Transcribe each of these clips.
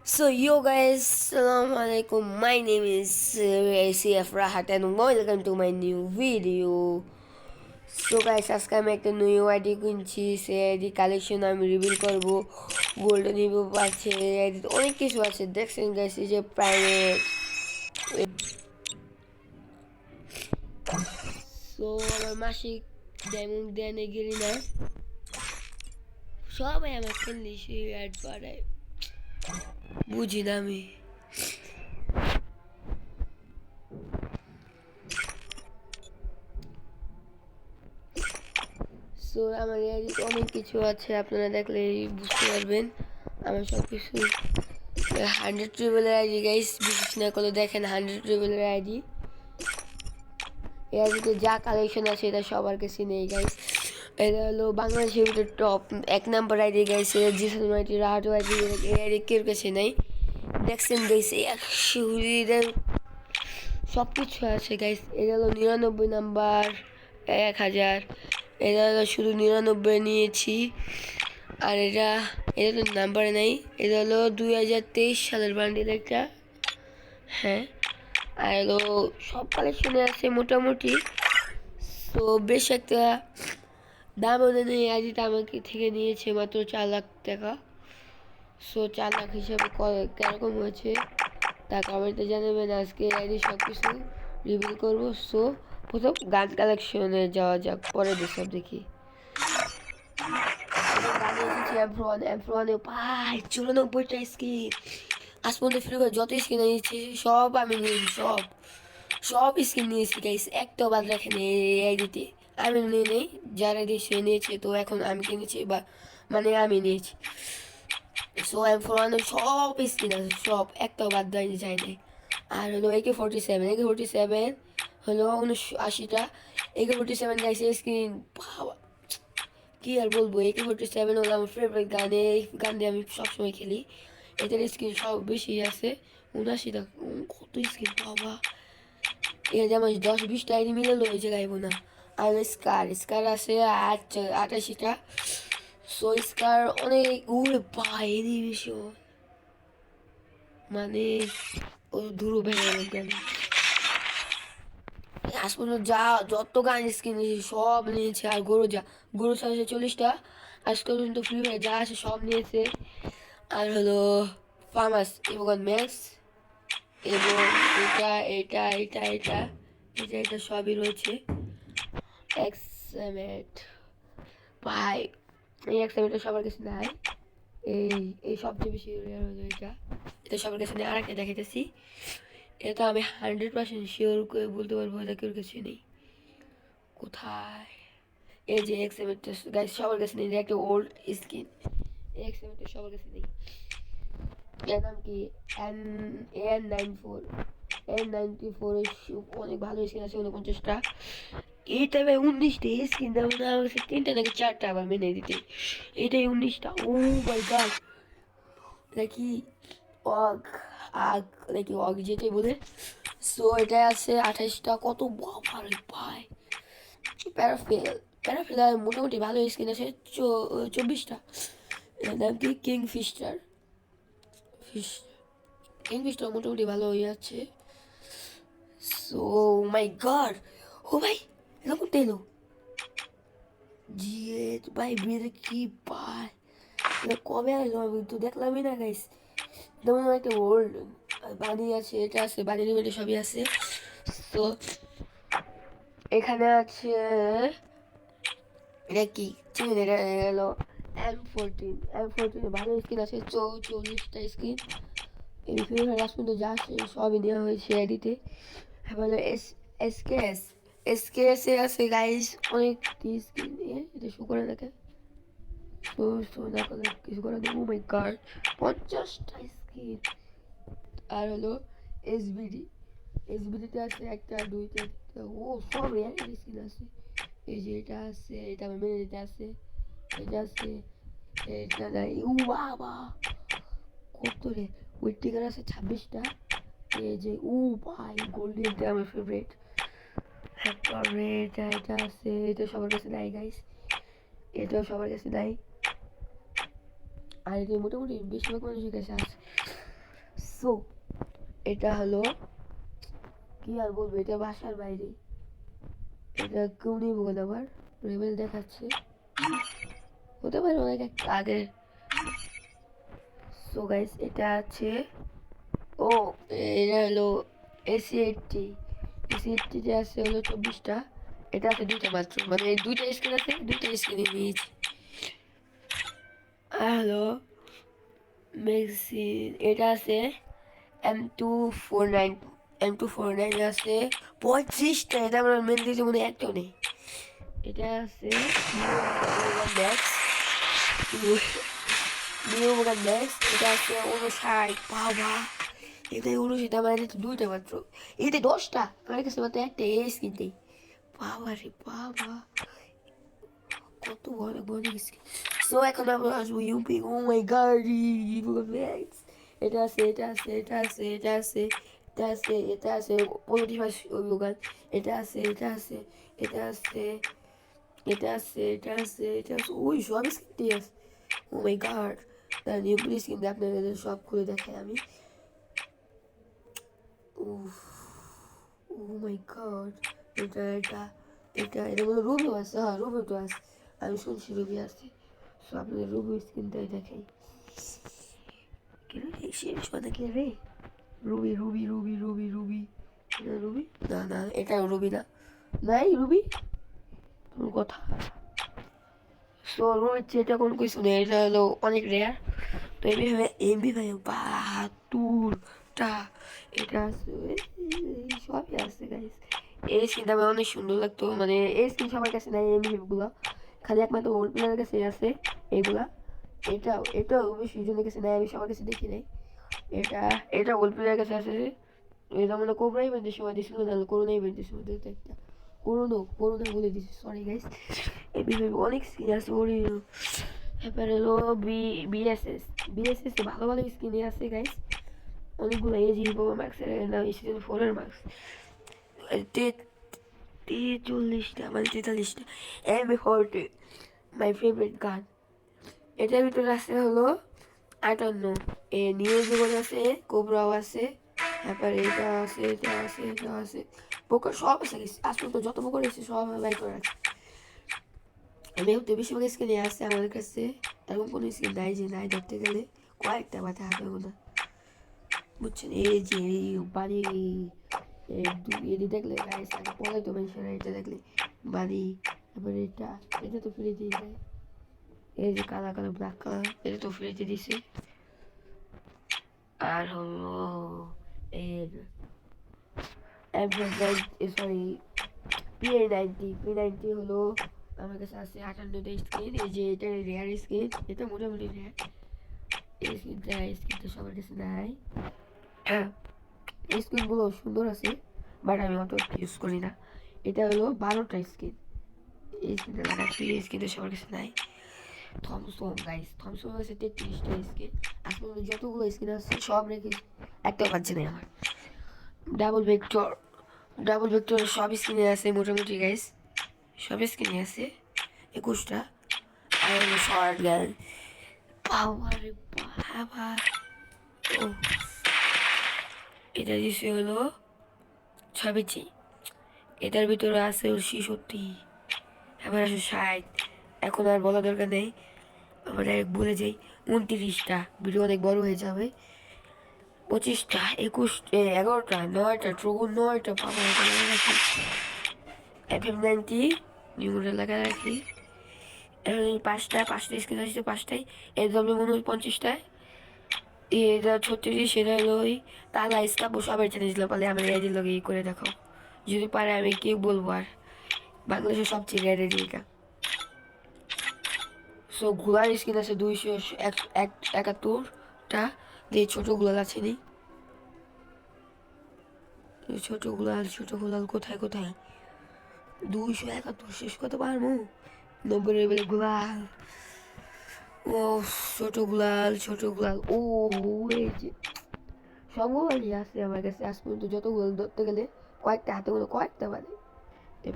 So yo guys, Assalamu alaikum. My name is CF Rahat and welcome to my new video. So guys, আজকে আমি একটা new ID কিনছি। সেই ID collection আমি reveal করব। Golden Ivo আছে, ID অনেক কিছু আছে। দেখছেন গাইস, এই যে প্রাইভেট। সো আমার মাসিক ডায়মন্ড দেনে গেলি না, সবাই আমার খেললি সেই অ্যাড পাড়ায়, বুঝি না আমি। সো আমার আইডিতে অনেক কিছু আছে, আপনারা দেখলে বুঝতে পারবেন। আমার সব কিছু 100 ট্রিবলের আইডি গাইস, বিশেষ না করে দেখেন 100 ট্রিবলের আইডি। এই আইডিতে যা কালেকশন আছে এটা সবার কাছে নেই গাইস। এটা হলো বাংলাদেশের ভিতরে টপ 1 নাম্বার আইডি গাইস। এটা জিসেল মাইটি রাহাটো আইডি, এই আইডি কেউ কাছে নেই। দেখছেন গাইস 100 সব কিছু আছে গাইস। এটা হলো 99 নাম্বার, 1000। এটা হলো শুধু 99 নিয়েছি। আর এটা তো নাম্বারে নাই। এটা হলো 2023 সালের বান্ডিল একটা। হ্যাঁ, আর হলো সব কালেকশনে আছে মোটামুটি। তো বেশ একটা দামও নেই। আইডিটা আমাকে থেকে নিয়েছে মাত্র 4 লাখ টাকা। সো 4 লাখ হিসাবে কেরকম হয়েছে তা কমেন্টে জানাবেন। আজকে আইডি সব কিছু রিভিল করবো। সো প্রথম গান কালেকশনে যাওয়া যাক, পরে সব দেখি। গানে এসেছি এমফ্রোয়ানে ভাই 94টা স্কিন। আজ পর্যন্ত ফ্রি ফায়ার যত স্কিন নিয়েছি সব আমি নিয়েছি, সব স্কিন নিয়েছি গাইস, একটাও বাদ রাখেন এই আইডিতে। আমি নিয়ে নেই, যারা সে নিয়েছে তো এখন আমি কিনেছি, বা মানে আমি নিয়েছি। সো এমফ্রোয়ানে সব স্কিন আছে, সব একটাও বাদ দেয়নি যায় নাই। আর হলো AK-47 হলো 79টা। AK-47 গাইছে স্ক্রিন, কি আর বলবো। AK-47 হলো আমার ফেভারিট গান, এই গান দিয়ে আমি সবসময় খেলি। এটার স্ক্রিন সব বেশি আছে, 79টা। কত স্ক্রিন বাবা, এটা যেমন 10-20টা আইডি মিলে হয়েছে গাইব না। আর স্কার আছে 88টা। সো স্কার অনেক উড়ে পায় এনিমেশন, মানে ও দূর ভেঙে গেল। আজ পর্যন্ত যত গান স্কিন নিয়েছি সব নিয়েছে। আর গরু আছে 40টা। আজ পর্যন্ত ফ্রি ফায়ার যা আছে সব নিয়েছে। আর হলো ফার্মাস এবং ম্যাক্স এবং এটা সবই রয়েছে। এক্সএমেট ভাই, এই এক্সএমেটটা সবার কাছে নাই। এই এই সবচেয়ে বেশি হলো এটা সবার কাছে নেই। আরেকটা দেখাইতেছি, এটা আমি 100% শিওর করে বলতে পারবো এটা কেউ কাছে নেই। কোথায়? এই যে এক্সএমএটা গাইস সবার কাছে নেই, একটা ওল্ড স্কিন। এই এক্সএমএটা সবার কাছে নেই। এর নাম কি? N94। N94 অনেক ভালো স্কিন আছে, 49টা। এইটা ভাই 19টা স্কিন দেবো না, আমার কাছে 3টা নাকি 4টা আবার মেনে দিতে। এটাই 19টা। ও মাই গড, নাকি অগ আগ নাকি অগ যেটাই বলে। সো এটা আছে 28টা। কত বাবার ভাই। প্যারাফেল মোটামুটি ভালো স্কিন আছে 24টা। এর নাম কি? কিংফিশার মোটামুটি ভালো হয়ে যাচ্ছে। সো মাই গড, ও ভাই এরকম তেলো জিয়ে ভাই বিয়ে কি পায়, এটা কবে আসলো আমি তো দেখলামই না গাইস। যেমন একটা ওল্ড বানি আছে, এটা আছে বানি লিমিটে সবই আছে। তো এখানে আছে, এটা কি চিনেন? এটা হলো M14 ভালো স্কিন আছে, 40টা স্কিন। এই ফিল্মের লাস্ট পর্যন্ত যা আছে সবই নেওয়া হয়েছে এডিতে। এবার হলো এসকেএস এ আছে গাইস অনেক স্কিন। এটা শো করে দেখে, শো না করে কিছু করে দেবো। মাই গড, 50টা স্কিন। আর হলো এসবিডিতে আছে 1টা 2টা 3টা, ও সব রেয়ার স্কিন আছে। এই যে এটা আছে, এটা আমার মেনে দিতে আছে, এটা আছে, এটা নাই। ও বাবা কত রে। উইটিকার আছে 26টা। এই যে ও ভাই গোল্ডেনটা আমার ফেভারিট। তারপরে এটা আছে, এটা সবার কাছে নাই গাইস, এটাও সবার কাছে নাই। আর এটা মোটামুটি বেশিরভাগ মানুষের কাছে আছে। সো এটা হলো কি আর বলবো, এটা বাসার বাইরে, এটা কেউ নেই বলে আবার রেবেল দেখাচ্ছে, হতে পারে অনেক আগে। সো গাইস এটা আছে, ও এটা হলো এসি 80, এসি 80 আছে হলো 24টা, এটা আছে 2টা মাত্র, মানে 2টা স্ক্রিন আছে, 2টা স্ক্রিনে নিয়েছি। আর হলো মেক্সি, এটা আছে M249, M249 আছে 35টা, এটা আমার মেন দিয়েছে মনে হয় একটাও নেই। এটা আছে ম্যাক্স, নিউ ম্যাক্স, এটা আছে 59, বাবা এটা 59, আমার কাছে 2টা মাত্র, এতে 10টা, আমার কাছে মাত্র একটা এস কিনতে, বাবা রে বাবা, কত বড় বড় স্কিন। সো এখন আমরা আসবো ইউপি, ও মাই গড, ম্যাক্স, এটা আছে, এটা আছে, এটা আছে, এটা আছে, এটা আছে, এটা আছে 25 অভিযোগান, এটা আছে, এটা আছে, এটা আছে, এটা আছে, এটা আছে, এটা আছে, ওই সব স্কিনটি আছে। ও মাই গড, তার ইউপি স্কিন আপনাদের সব খুলে দেখাই আমি। উফ, ও মাই গড, এটা এটা এটা এটা বলে রুবি আছে, হ্যাঁ রুবি তো আছে, আমি শুনছি রুবি আছে। সো আপনাদের রুবি স্ক্রিনটাই দেখাই, কে শেষ কথা কে রে, Ruby Ruby Ruby Ruby Ruby, এটা রুবি না, না এটা রুবি না, নাই রুবি তোর কথা। সো রুবির চেয়ে কোন কিছু নেই, এটা হলো অনেক রেয়ার। তো এমবি ভাই 72টা, এটা আছে, সবই আছে গাইস। এই স্কিনটা আমার অনেক সুন্দর লাগতো, মানে এই স্কিন সবার কাছে নাই এমবি গুলো, খালি একমাত্র ওল্ড প্লেয়ারের কাছে আছে এইগুলা। এটাও বেশি জনের কাছে নাই, আমি সবার কাছে দেখি নাই। এটা ওল্ড প্লেয়ারের কাছে আছে, এটা মানে কোবরা ইভেন্টের সময় দিছিল, নাহলে করোনা ইভেন্টের সময় দিতে একটা, করোনা বলে দিছি, সরি গাইস। এমবি অনেক স্কিন আছে ওরে। এবার হলো বিএসএস ভালো ভালো স্কিনে আছে গাইস, অনেকগুলো এজি হিপো ম্যাক্সের নাম, সিজন 4-এর ম্যাক্স 43টা, মানে 43টা। M40 মাই ফেভারিট গান। এটার ভিতরে আছে হলো 58, এ নিউ জীবন আছে, কোবরাও আছে, তারপরে এটা আছে, এটা আছে, এটা আছে, পোকার সব আছে, আজ পর্যন্ত যত পোকার আছে সব বাই করে আছে। আমি তো বেশিরভাগ স্কিনে আছে আমাদের কাছে, এরকম কোনো স্কিন নাই যে নাই, ধরতে গেলে কয়েকটা মাথায় হাতে গোনা, বুঝছেন। এই যে বাড়ি, এটি দেখলে গাইস আগে পরে তো মানুষেরা এটা দেখলে বাড়ি, তারপরে এটা তো ফ্রি দিয়ে দেয়, এই যে কালা কালো ব্ল্যাক কালার, এটা তো ফ্রিতে দিছে। আর হলো এর সরি P90 হলো আমার কাছে আছে 58টা স্কিন, এই যে এটা রেয়ার স্কিন, এটা মোটামুটি রেয়ার, এই স্কিনটা সবার কাছে নাই। এই স্কিনগুলো সুন্দর আছে, বাট আমি অত ইউজ করি না। এটা হলো 12টা স্কিন, এই স্কিনটা লাগাচ্ছি, এই স্কিনটা সবার কাছে নাই। থমসন গাইস, থমসন আছে 33টা স্কিন, আসলে যতগুলো স্কিন আছে সব রেখে একটাও পাচ্ছে না আমার। ডাবল ভেক্টর সব স্কিনে আছে মোটামুটি গাইস, সব স্কিনে আছে 21টা। আর হলো শর্ট গান, পাওয়ার বাবা, ও এটা দিচ্ছে হলো 26, এটার ভিতরে আছে 66, আবার আছে 60, এখন আর বলা দরকার নেই, আমরা ডাইরেক্ট বলে যাই 29টা, ভিডিও অনেক বড় হয়ে যাবে। 25টা, 11টা, 9টা, ট্রোগন 9টা, বাবা এটা লাগা রাখি, FM90 নিউমোটা লাগা রাখি, এখন এই পাঁচটা স্ক্রিন আসছে 5টায়, এডব্লিউ মনে হয় 50টায়, এটা 36, সেটা হলো ওই তালা স্কাপ সবাই চ্যালেঞ্জ পালে আমি রেডি লগে করে দেখো, যদি পারে আমি কি বলবো আর, বাংলাদেশের সবচেয়ে রেডি দিকা। সো ঘোড়ার স্কিন আছে 271টা, যে ছোট গুলাল আছে নি, ছোট গুলাল কোথায় কোথায়, 271 শেষ করতে পারবো, 90 লেভেলের গুলাল, ও ছোট গুলাল, ও এই যে সবগুলোই আছে আমার কাছে আজ পর্যন্ত, যতগুলো ধরতে গেলে কয়েকটা হাতে গুলো কয়েকটা মানে,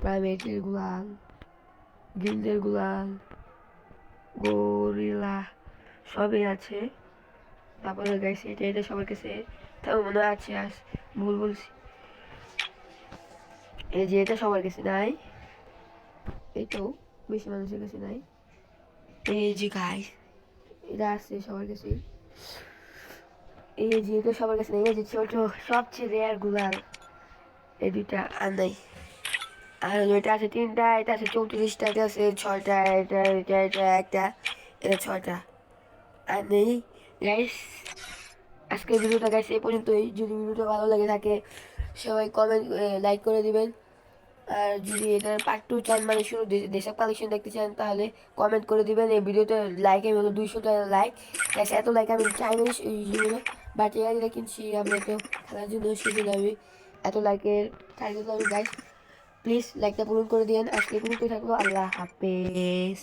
প্রাইমেটের গুলাল, গিল্ডের গুলাল, গরিলা সবই আছে। তারপরে গাইস এটা সবার কাছে তাও মনে আছে আস ভুল বলছি এই যে এটা সবার কাছে নাই এই তো বেশি মানুষের কাছে নাই এই যে গাইস এটা আছে সবার কাছে এই যে এটা সবার কাছে নাই এই যে ছোট সবচেয়ে রেয়ার গুলাল এই দুইটা আর নাই আর এটা আছে তিনটা এটা আছে 34টা এটা আছে 6টা এটা একটা এটা 6টা আর নেই গাইস আজকের ভিডিওটা গাইস এই পর্যন্তই যদি ভিডিওটা ভালো লাগে থাকে সবাই কমেন্ট লাইক করে দিবেন আর যদি এটার পার্ট 2 চান মানে শুরু দেশাব কালেকশন দেখতে চান তাহলে কমেন্ট করে দিবেন এই ভিডিওতে লাইক আমি হলো 200টা লাইক গাইস এত লাইক আমি চাই না ইউটিউবে বাট এটা কিনছি আমরা তো খেলার জন্য সেজন্য আমি এত লাইকের টার্গেট আমি গাইস প্লিজ লাইকটা পূরণ করে দিন আজকে পর্যন্ত থাকলো আল্লাহ হাফেজ